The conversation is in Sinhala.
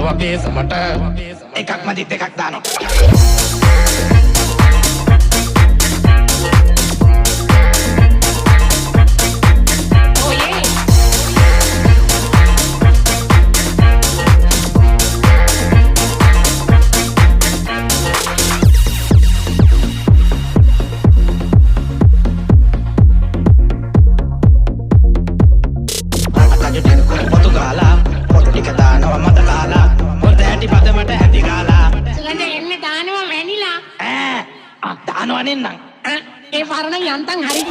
වගේ සමට එකක් මදිත් එකක් දානවා ඒ පරණ යන්තම් හරි